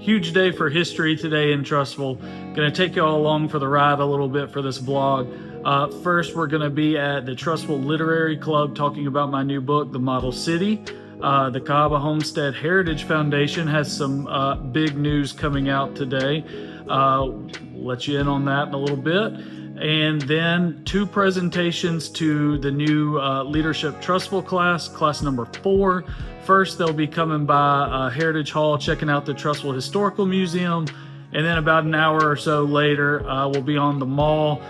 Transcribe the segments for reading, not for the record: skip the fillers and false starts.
Huge day for history today in Trussville. Going to take you all along for the ride a little bit for this vlog. First, we're going to be at the Trussville Literary Club talking about my new book, The Model City. The Cahaba Homestead Heritage Foundation has some big news coming out today. We'll let you in on that in a little bit. And then 2 presentations to the new Leadership Trussville class number 4. First, they'll be coming by Heritage Hall, checking out the Trussville Historical Museum. And then about an hour or so later, we'll be on the mall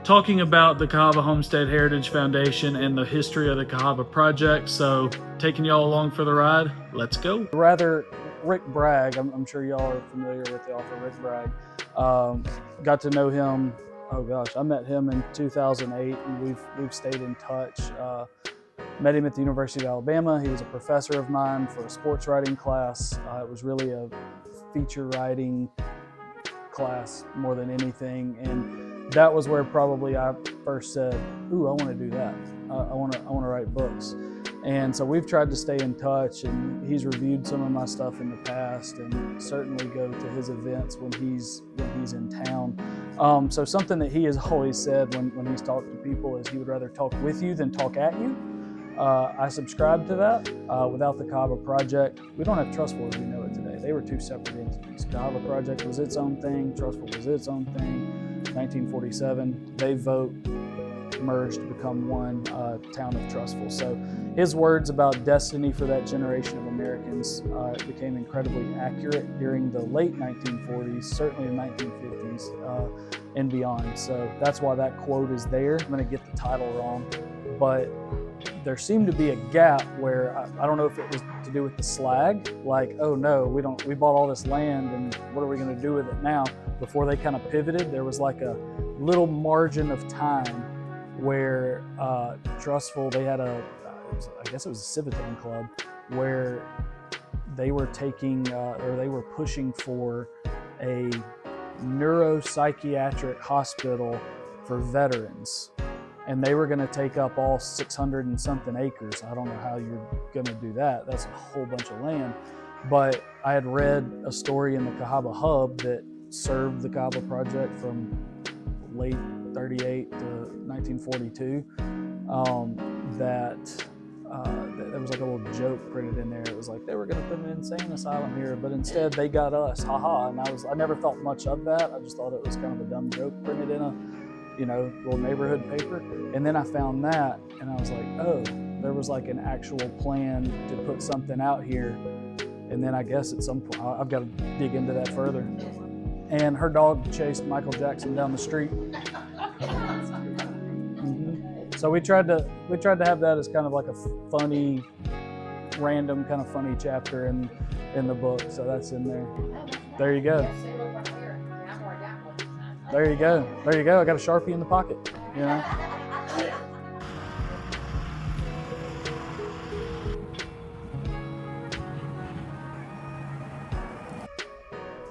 talking about the Cahaba Homestead Heritage Foundation and the history of the Cahaba Project. So taking y'all along for the ride, let's go. Rather, Rick Bragg, I'm sure y'all are familiar with the author Rick Bragg. Got to know him, oh gosh, I met him in 2008 and we've stayed in touch. Met him at the University of Alabama. He was a professor of mine for a sports writing class. It was really a feature writing class more than anything. And that was where probably I first said, ooh, I want to do that. I want to write books. And so we've tried to stay in touch, and he's reviewed some of my stuff in the past and certainly go to his events when he's in town. So something that he has always said when he's talked to people is he would rather talk with you than talk at you. I subscribe to that. Without the Cahaba Project, we don't have Trussville as we know it today. They were 2 separate entities. Cahaba Project was its own thing, Trussville was its own thing. 1947, they vote merged to become one town of Trussville. So his words about destiny for that generation of Americans became incredibly accurate during the late 1940s, certainly the 1950s and beyond. So that's why that quote is there. I'm going to get the title wrong, but there seemed to be a gap where I don't know if it was to do with the slag, like, oh no, we bought all this land and what are we going to do with it now? Before they kind of pivoted, there was like a little margin of time where Trussville, they had I guess it was a Civitan club, where they were taking, or they were pushing for a neuropsychiatric hospital for veterans. And they were gonna take up all 600 and something acres. I don't know how you're gonna do that. That's a whole bunch of land. But I had read a story in the Cahaba Hub that served the Cahaba Project from late 38 to 1942, there was like a little joke printed in there. It was like they were going to put an insane asylum here, but instead they got us, haha. And I never thought much of that. I just thought it was kind of a dumb joke printed in a, little neighborhood paper. And then I found that, and I was like, oh, there was like an actual plan to put something out here. And then I guess at some point I've got to dig into that further. And her dog chased Michael Jackson down the street. So we tried to have that as kind of like a funny, random kind of funny chapter in the book. So that's in there. There you go. There you go. There you go. I got a Sharpie in the pocket.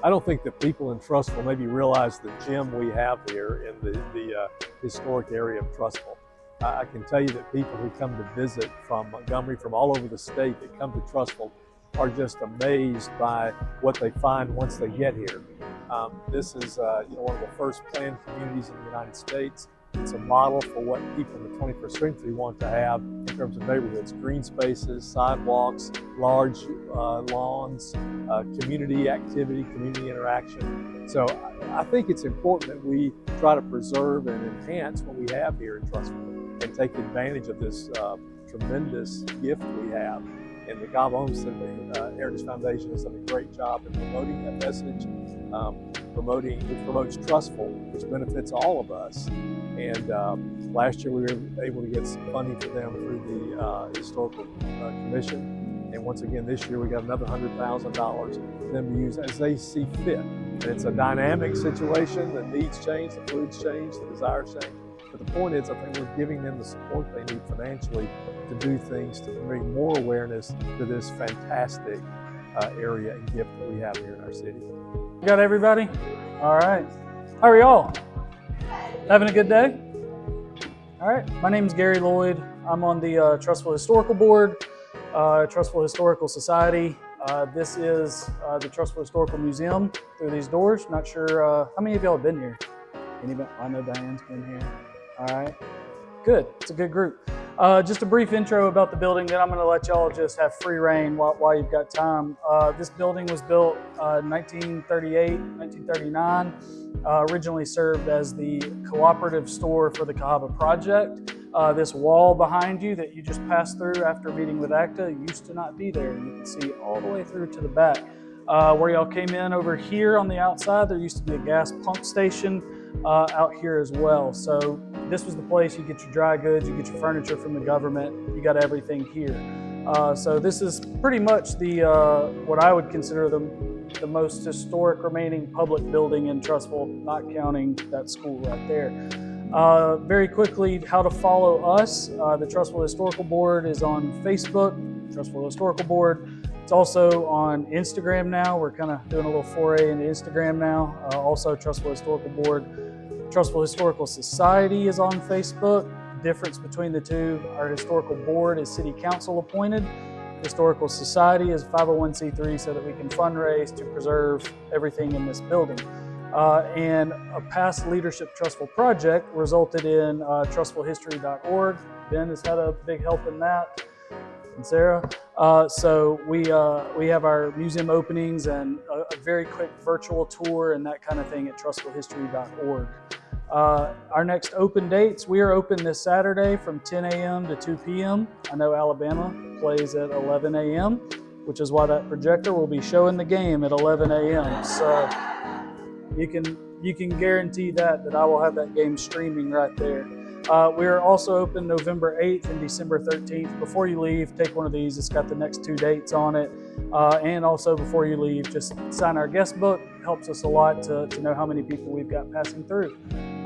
I don't think that people in Trussville maybe realize the gem we have here in the historic area of Trussville. I can tell you that people who come to visit from Montgomery, from all over the state that come to Trussville are just amazed by what they find once they get here. This is one of the first planned communities in the United States. It's a model for what people in the 21st century want to have in terms of neighborhoods: green spaces, sidewalks, large lawns, community activity, community interaction. So I think it's important that we try to preserve and enhance what we have here in Trussville and take advantage of this tremendous gift we have. And the Cahaba Homestead Heritage Foundation has done a great job in promoting that message, which promotes Trussville, which benefits all of us. And last year we were able to get some funding for them through the Historical Commission. And once again this year we got another $100,000 for them to use as they see fit. And it's a dynamic situation. The needs change, the fluids change, the desires change. But the point is, I think we're giving them the support they need financially to do things to bring more awareness to this fantastic area and gift that we have here in our city. Got everybody? All right. How are y'all? Having a good day? All right. My name's Gary Lloyd. I'm on the Trussville Historical Board, Trussville Historical Society. This is the Trussville Historical Museum through these doors. Not sure how many of y'all have been here. Anybody? I know Diane's been here. All right, good. It's a good group. Just a brief intro about the building, then I'm going to let y'all just have free reign while you've got time. This building was built 1938, 1939. Originally served as the cooperative store for the Cahaba Project. This wall behind you that you just passed through after meeting with ACTA used to not be there. You can see all the way through to the back. Where y'all came in over here on the outside, there used to be a gas pump station out here as well. So this was the place you get your dry goods, you get your furniture from the government, you got everything here. So this is pretty much the what I would consider the most historic remaining public building in Trussville, not counting that school right there. Very quickly, how to follow us. The Trussville Historical Board is on Facebook, Trussville Historical Board. It's also on Instagram now. We're kind of doing a little foray into Instagram now. Also, Trussville Historical Board. Trussville Historical Society is on Facebook. Difference between the two, our historical board is city council appointed. Historical Society is a 501c3 so that we can fundraise to preserve everything in this building. And a past Leadership Trussville project resulted in trussvillehistory.org. Ben has had a big help in that, and Sarah. So we have our museum openings and a very quick virtual tour and that kind of thing at trussvillehistory.org. Our next open dates, we are open this Saturday from 10 a.m. to 2 p.m. I know Alabama plays at 11 a.m., which is why that projector will be showing the game at 11 a.m. So you can guarantee that I will have that game streaming right there. We are also open November 8th and December 13th. Before you leave, take one of these. It's got the next 2 dates on it. And also before you leave, just sign our guest book. It helps us a lot to know how many people we've got passing through.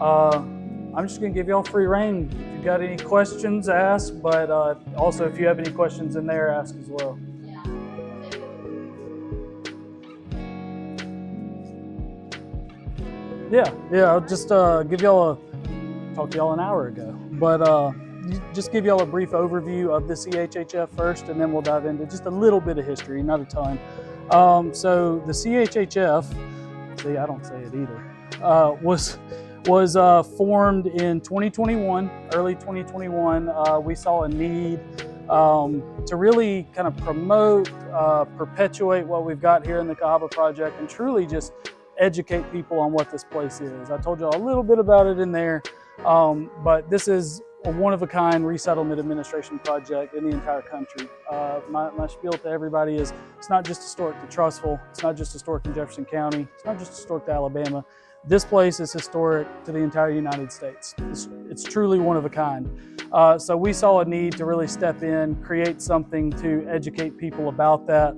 I'm just going to give y'all free reign. If you've got any questions, ask. But also, if you have any questions in there, ask as well. Yeah. I'll just give y'all talked to y'all an hour ago, but just give y'all a brief overview of the CHHF first, and then we'll dive into just a little bit of history, not a ton. So the CHHF, see, I don't say it either, was formed in 2021, early 2021. We saw a need to really kind of promote, perpetuate what we've got here in the Cahaba Project, and truly just educate people on what this place is. I told y'all a little bit about it in there, but this is a one-of-a-kind resettlement administration project in the entire country. My spiel to everybody is it's not just historic to Trussville, it's not just historic in Jefferson County, it's not just historic to Alabama. This place is historic to the entire United States. It's truly one of a kind. So we saw a need to really step in, create something to educate people about that.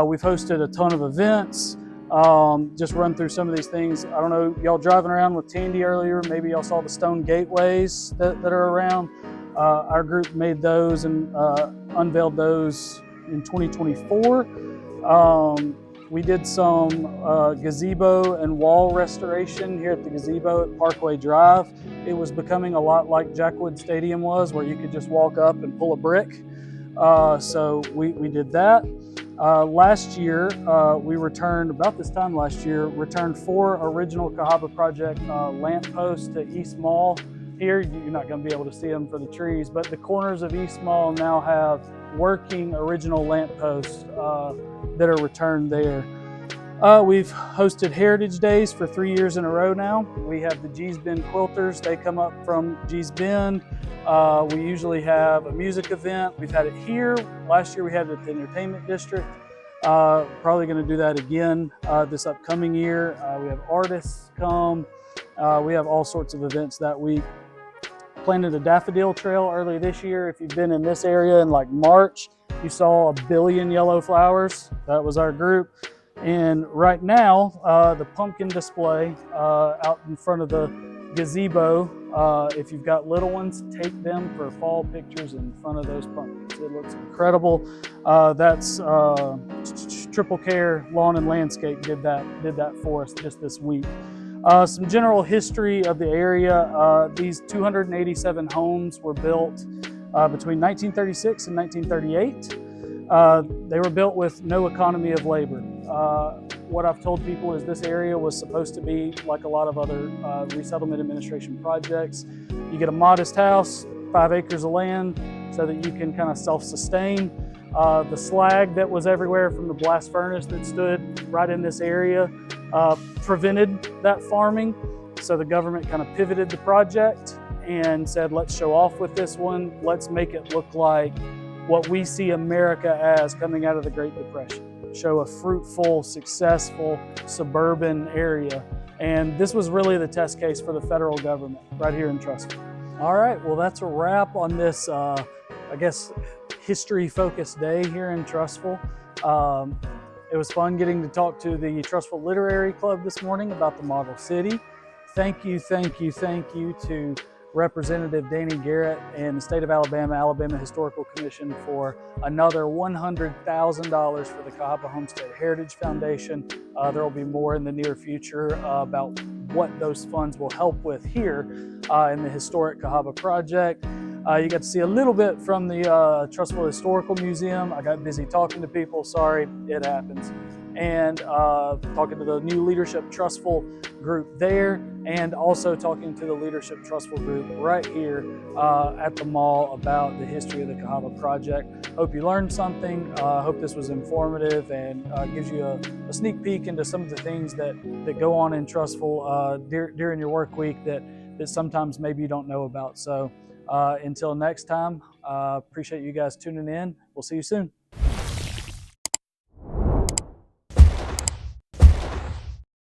We've hosted a ton of events. Just run through some of these things. I don't know, y'all driving around with Tandy earlier, maybe y'all saw the stone gateways that are around. Our group made those and unveiled those in 2024. We did some gazebo and wall restoration here at the gazebo at Parkway Drive. It was becoming a lot like Jackwood Stadium was, where you could just walk up and pull a brick. So we did that. Last year, we returned, about this time last year, returned 4 original Cahaba Project lamp posts to East Mall. Here, you're not going to be able to see them for the trees, but the corners of East Mall now have working original lamp posts that are returned there. We've hosted Heritage Days for 3 years in a row now. We have the Gee's Bend Quilters. They come up from Gee's Bend. We usually have a music event. We've had it here. Last year we had it at the Entertainment District. Probably going to do that again this upcoming year. We have artists come. We have all sorts of events that week. Planted a daffodil trail early this year. If you've been in this area in like March, you saw 1 billion yellow flowers. That was our group. And right now, the pumpkin display out in front of the gazebo, if you've got little ones, take them for fall pictures in front of those pumpkins. It looks incredible. That's Triple Care Lawn and Landscape did that for us just this week. Some general history of the area. These 287 homes were built between 1936 and 1938. They were built with no economy of labor. What I've told people is this area was supposed to be like a lot of other resettlement administration projects. You get a modest house, 5 acres of land, so that you can kind of self-sustain. The slag that was everywhere from the blast furnace that stood right in this area prevented that farming. So the government kind of pivoted the project and said, let's show off with this one. Let's make it look like what we see America as coming out of the Great Depression. Show a fruitful, successful suburban area. And this was really the test case for the federal government right here in Trussville. All right, well, that's a wrap on this, I guess, history-focused day here in Trussville. It was fun getting to talk to the Trussville Literary Club this morning about the model city. Thank you to Representative Danny Garrett and the state of Alabama Historical Commission for another $100,000 for the Cahaba Homestead Heritage Foundation. There will be more in the near future about what those funds will help with here in the historic Cahaba project. You got to see a little bit from the Trussville Historical Museum. I got busy talking to people, sorry, it happens. And talking to the new Leadership Trussville group there, and also talking to the Leadership Trussville group right here at the mall about the history of the Cahaba project. Hope you learned something. Hope this was informative and gives you a sneak peek into some of the things that go on in Trussville during your work week that sometimes maybe you don't know about. So until next time, appreciate you guys tuning in. We'll see you soon.